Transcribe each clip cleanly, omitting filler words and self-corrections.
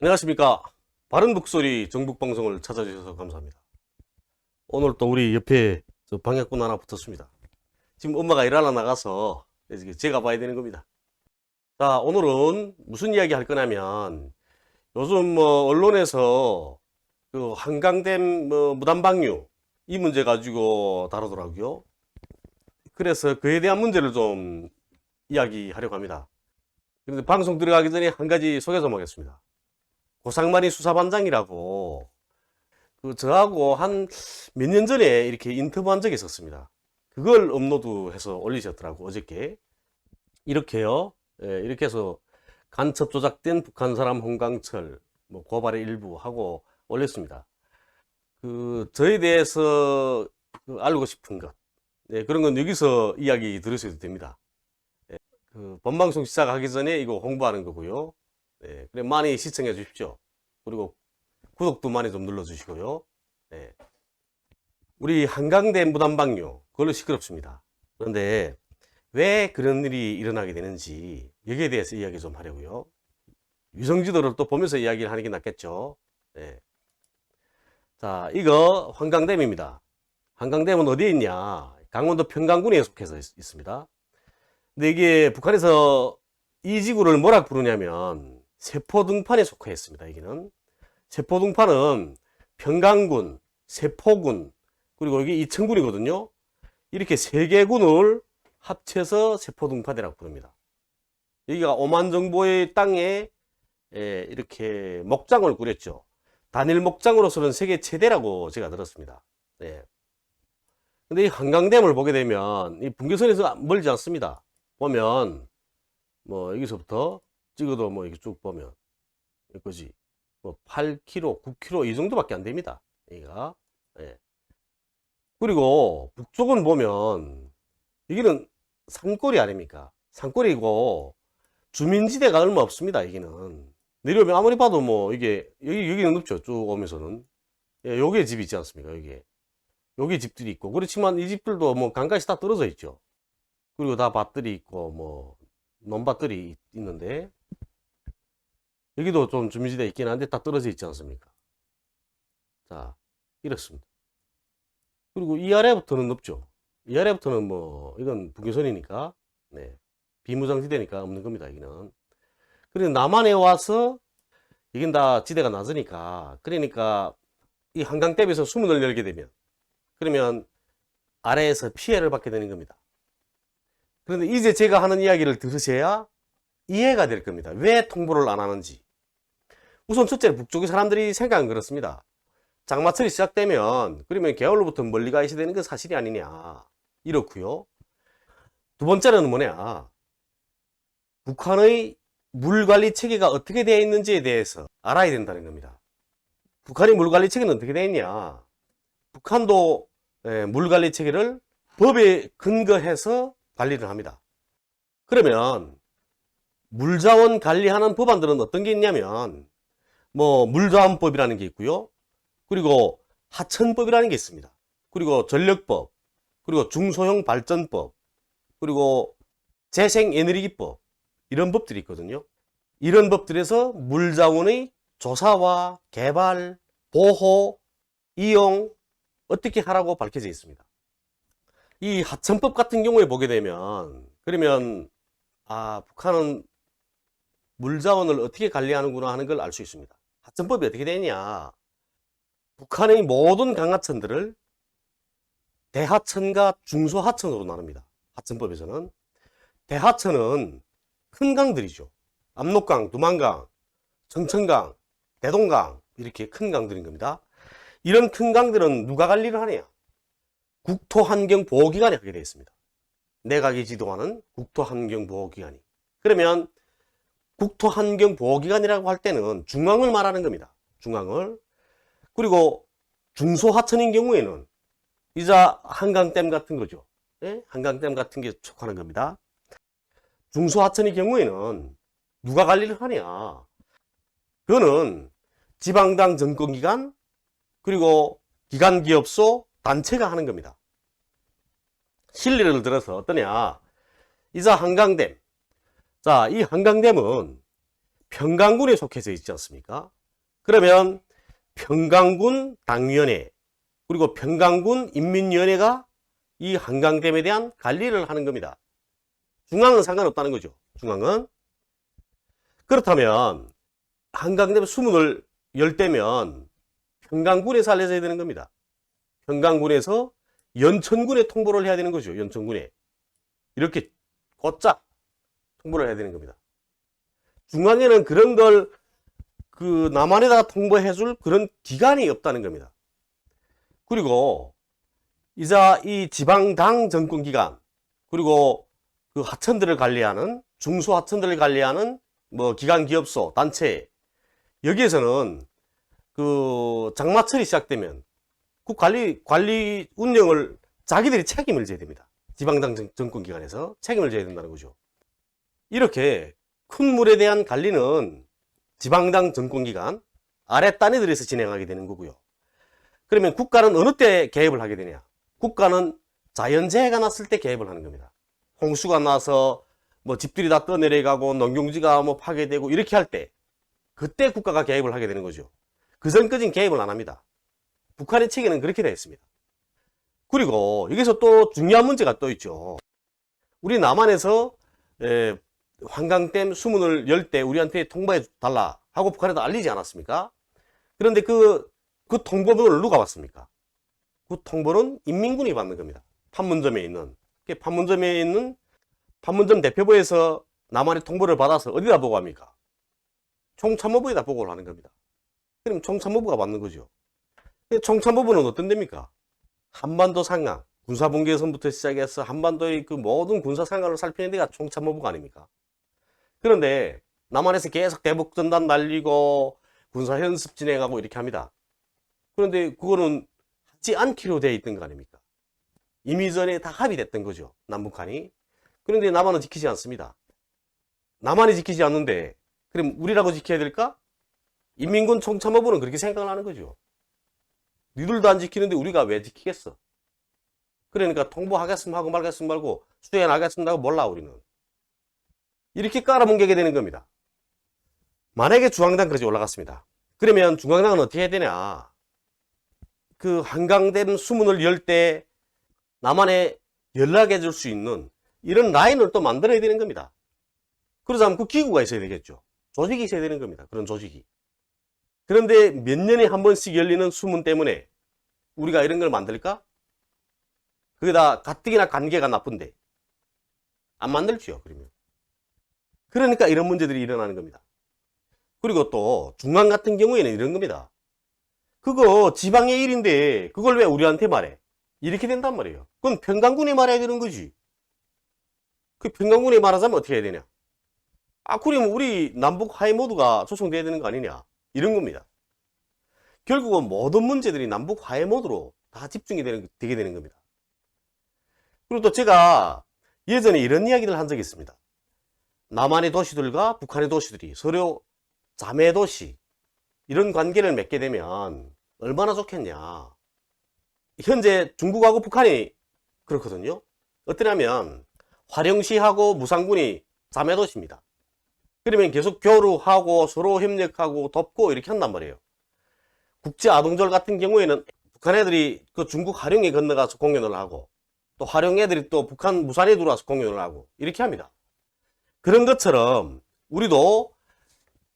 안녕하십니까. 바른 북소리 정북방송을 찾아주셔서 감사합니다. 오늘 또 우리 옆에 방해꾼 하나 붙었습니다. 지금 엄마가 일하러 나가서 제가 봐야 되는 겁니다. 자, 오늘은 무슨 이야기 할 거냐면 요즘 언론에서 그 한강댐 무단방류 이 문제 가지고 다루더라고요. 그래서 그에 대한 문제를 좀 이야기하려고 합니다. 그런데 방송 들어가기 전에 한 가지 소개 좀 하겠습니다. 고상만이 수사반장이라고 저하고 한 몇 년 전에 이렇게 인터뷰한 적이 있었습니다. 그걸 업로드해서 올리셨더라고 어저께. 이렇게요. 예, 이렇게 해서 간첩 조작된 북한 사람 홍강철 고발의 일부 하고 올렸습니다. 저에 대해서 알고 싶은 것, 네, 그런 건 여기서 이야기 들으셔도 됩니다. 예, 본방송 시작하기 전에 이거 홍보하는 거고요. 네, 그래 많이 시청해 주십시오. 그리고 구독도 많이 좀 눌러주시고요. 네. 우리 한강댐 무단방류 그걸로 시끄럽습니다. 그런데 왜 그런 일이 일어나게 되는지 여기에 대해서 이야기 좀 하려고요. 위성지도를 또 보면서 이야기를 하는 게 낫겠죠. 네. 자, 이거 한강댐입니다. 한강댐은 어디에 있냐? 강원도 평강군에 속해서 있습니다. 근데 이게 북한에서 이 지구를 뭐라 부르냐면 세포등판에 속해 있습니다. 여기는 세포등판은 평강군, 세포군, 그리고 여기 이천군이거든요. 이렇게 세 개 군을 합쳐서 세포등판이라고 부릅니다. 여기가 5만 정보의 땅에 이렇게 목장을 꾸렸죠. 단일 목장으로서는 세계 최대라고 제가 들었습니다. 네. 근데 이 한강댐을 보게 되면 이 분계선에서 멀지 않습니다. 보면 여기서부터 찍어도 이렇게 쭉 보면 이거지. 8km, 9km 이 정도밖에 안 됩니다. 여기가. 예. 그리고 북쪽은 보면 여기는 산골이 아닙니까? 산골이고 주민지대가 얼마 없습니다. 여기는 내려오면 아무리 봐도 이게 여기는 없죠. 쭉 오면서는 예, 여기에 집이 있지 않습니까? 여기 집들이 있고 그렇지만 이 집들도 강가에서 다 떨어져 있죠. 그리고 다 밭들이 있고 논밭들이 있는데 여기도 좀 주민지대 있긴 한데 다 떨어져 있지 않습니까? 자, 이렇습니다. 그리고 이 아래부터는 없죠. 이 아래부터는 이건 북유선이니까, 네. 비무장지대니까 없는 겁니다, 여기는. 그리고 남한에 와서, 이건 다 지대가 낮으니까, 그러니까 이 한강댐에서 수문을 열게 되면, 그러면 아래에서 피해를 받게 되는 겁니다. 그런데 이제 제가 하는 이야기를 들으셔야 이해가 될 겁니다. 왜 통보를 안 하는지. 우선 첫째, 북쪽의 사람들이 생각은 그렇습니다. 장마철이 시작되면 그러면 개월로부터 멀리 가 있어야 되는 건 사실이 아니냐 이렇고요. 두 번째는 뭐냐, 북한의 물관리 체계가 어떻게 되어 있는지에 대해서 알아야 된다는 겁니다. 북한의 물관리 체계는 어떻게 되어 있냐, 북한도 물관리 체계를 법에 근거해서 관리를 합니다. 그러면 물자원 관리하는 법안들은 어떤 게 있냐면 물자원법이라는 게 있고요. 그리고 하천법이라는 게 있습니다. 그리고 전력법, 그리고 중소형 발전법, 그리고 재생에너지법, 이런 법들이 있거든요. 이런 법들에서 물자원의 조사와 개발, 보호, 이용 어떻게 하라고 밝혀져 있습니다. 이 하천법 같은 경우에 보게 되면 그러면 북한은 물자원을 어떻게 관리하는구나 하는 걸 알 수 있습니다. 하천법이 어떻게 되냐, 북한의 모든 강하천들을 대하천과 중소하천으로 나눕니다. 하천법에서는 대하천은 큰 강들이죠. 압록강, 두만강, 청천강, 대동강, 이렇게 큰 강들인 겁니다. 이런 큰 강들은 누가 관리를 하냐? 국토환경보호기관이 하게 되어 있습니다. 내각이 지도하는 국토환경보호기관이. 그러면 국토환경보호기관이라고 할 때는 중앙을 말하는 겁니다. 중앙을. 그리고 중소하천인 경우에는 이자 한강댐 같은 거죠. 예? 한강댐 같은 게 속하는 겁니다. 중소하천의 경우에는 누가 관리를 하냐? 그거는 지방당 정권기관, 그리고 기관기업소, 단체가 하는 겁니다. 실례를 들어서 어떠냐? 이자 한강댐. 자, 이 한강댐은 평강군에 속해져 있지 않습니까? 그러면 평강군 당위원회 그리고 평강군 인민위원회가 이 한강댐에 대한 관리를 하는 겁니다. 중앙은 상관없다는 거죠. 중앙은. 그렇다면 한강댐 수문을 열 때면 평강군에서 알려져야 되는 겁니다. 평강군에서 연천군에 통보를 해야 되는 거죠. 연천군에. 이렇게 곧잘 통보를 해야 되는 겁니다. 중앙에는 그런 걸 그 남한에다가 통보해 줄 그런 기관이 없다는 겁니다. 그리고 이제 이 지방당 정권기관 그리고 그 하천들을 관리하는 중소하천들을 관리하는 뭐 기관 기업소 단체 여기에서는 그 장마철이 시작되면 그 관리 운영을 자기들이 책임을 져야 됩니다. 지방당 정권기관에서 책임을 져야 된다는 거죠. 이렇게 큰 물에 대한 관리는 지방당 정권기관 아래 단위들에서 진행하게 되는 거고요. 그러면 국가는 어느 때 개입을 하게 되냐? 국가는 자연재해가 났을 때 개입을 하는 겁니다. 홍수가 나서 뭐 집들이 다 떠내려가고 농경지가 뭐 파괴되고 이렇게 할 때 그때 국가가 개입을 하게 되는 거죠. 그 전까지는 개입을 안 합니다. 북한의 체계는 그렇게 되어 있습니다. 그리고 여기서 또 중요한 문제가 또 있죠. 우리 남한에서 한강댐 수문을 열 때 우리한테 통보해 달라 하고 북한에도 알리지 않았습니까? 그런데 그 통보를 누가 받습니까? 그 통보는 인민군이 받는 겁니다. 판문점에 있는 판문점 대표부에서 남한의 통보를 받아서 어디다 보고합니까? 총참모부에다 보고를 하는 겁니다. 그럼 총참모부가 받는 거죠. 총참모부는 어떤 데입니까? 한반도 상황, 군사분계선부터 시작해서 한반도의 그 모든 군사 상황을 살피는 데가 총참모부가 아닙니까? 그런데 남한에서 계속 대북전단 날리고 군사연습 진행하고 이렇게 합니다. 그런데 그거는 하지 않기로 되어 있던 거 아닙니까? 이미 전에 다 합의됐던 거죠. 남북한이. 그런데 남한은 지키지 않습니다. 남한이 지키지 않는데 그럼 우리라고 지켜야 될까? 인민군 총참모부는 그렇게 생각을 하는 거죠. 니들도 안 지키는데 우리가 왜 지키겠어? 그러니까 통보하겠으면 하고 말겠으면 말고 수행해 나가겠습니다 하고 몰라 우리는. 이렇게 깔아뭉개게 되는 겁니다. 만약에 중앙당까지 올라갔습니다. 그러면 중앙당은 어떻게 해야 되냐? 그 한강댐 수문을 열 때 남한에 연락해 줄 수 있는 이런 라인을 또 만들어야 되는 겁니다. 그러자면 그 기구가 있어야 되겠죠. 조직이 있어야 되는 겁니다. 그런 조직이. 그런데 몇 년에 한 번씩 열리는 수문 때문에 우리가 이런 걸 만들까? 그게 다 가뜩이나 관계가 나쁜데 안 만들지요. 그러니까 이런 문제들이 일어나는 겁니다. 그리고 또 중앙 같은 경우에는 이런 겁니다. 그거 지방의 일인데 그걸 왜 우리한테 말해? 이렇게 된단 말이에요. 그건 평강군에 말해야 되는 거지. 그 평강군에 말하자면 어떻게 해야 되냐? 그러면 우리 남북 화해 모드가 조성돼야 되는 거 아니냐? 이런 겁니다. 결국은 모든 문제들이 남북 화해 모드로 다 집중이 되게 되는 겁니다. 그리고 또 제가 예전에 이런 이야기를 한 적이 있습니다. 남한의 도시들과 북한의 도시들이 서로 자매 도시 이런 관계를 맺게 되면 얼마나 좋겠냐. 현재 중국하고 북한이 그렇거든요. 어떠냐면 화령시하고 무산군이 자매 도시입니다. 그러면 계속 교류하고 서로 협력하고 돕고 이렇게 한단 말이에요. 국제아동절 같은 경우에는 북한 애들이 그 중국 화령에 건너가서 공연을 하고 또 화령 애들이 또 북한 무산에 들어와서 공연을 하고 이렇게 합니다. 그런 것처럼 우리도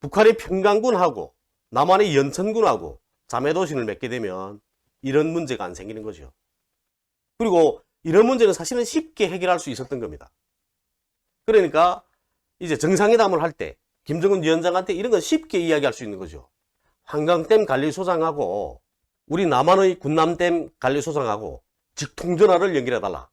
북한의 평강군하고 남한의 연천군하고 자매도시를 맺게 되면 이런 문제가 안 생기는 거죠. 그리고 이런 문제는 사실은 쉽게 해결할 수 있었던 겁니다. 그러니까 이제 정상회담을 할 때 김정은 위원장한테 이런 건 쉽게 이야기할 수 있는 거죠. 한강댐 관리소장하고 우리 남한의 군남댐 관리소장하고 직통전화를 연결해달라.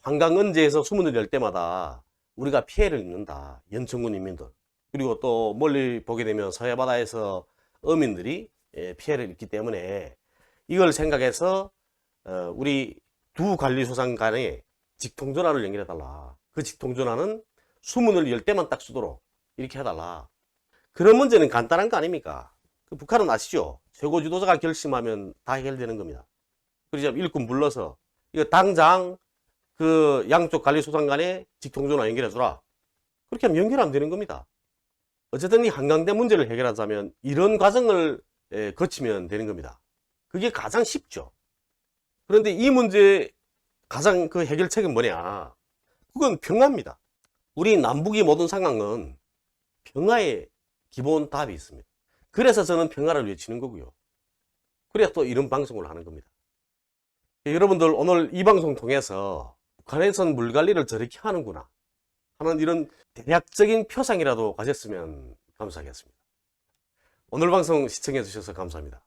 한강은제에서 수문을 열 때마다 우리가 피해를 입는다. 연천군 인민들. 그리고 또 멀리 보게 되면 서해바다에서 어민들이 피해를 입기 때문에 이걸 생각해서 우리 두 관리소장 간에 직통전화를 연결해달라. 그 직통전화는 수문을 열 때만 딱 쓰도록 이렇게 해달라. 그런 문제는 간단한 거 아닙니까? 그 북한은 아시죠? 최고 지도자가 결심하면 다 해결되는 겁니다. 그래서 일꾼 불러서 이거 당장 그 양쪽 관리소장 간에 직통전화 연결해주라. 그렇게 하면 연결하면 되는 겁니다. 어쨌든 이 한강대 문제를 해결하자면 이런 과정을 거치면 되는 겁니다. 그게 가장 쉽죠. 그런데 이 문제의 가장 그 해결책은 뭐냐? 그건 평화입니다. 우리 남북이 모든 상황은 평화의 기본 답이 있습니다. 그래서 저는 평화를 외치는 거고요. 그래야 또 이런 방송을 하는 겁니다. 여러분들 오늘 이 방송 통해서 북한에서는 물 관리를 저렇게 하는구나 하는 이런 대략적인 표상이라도 가졌으면 감사하겠습니다. 오늘 방송 시청해 주셔서 감사합니다.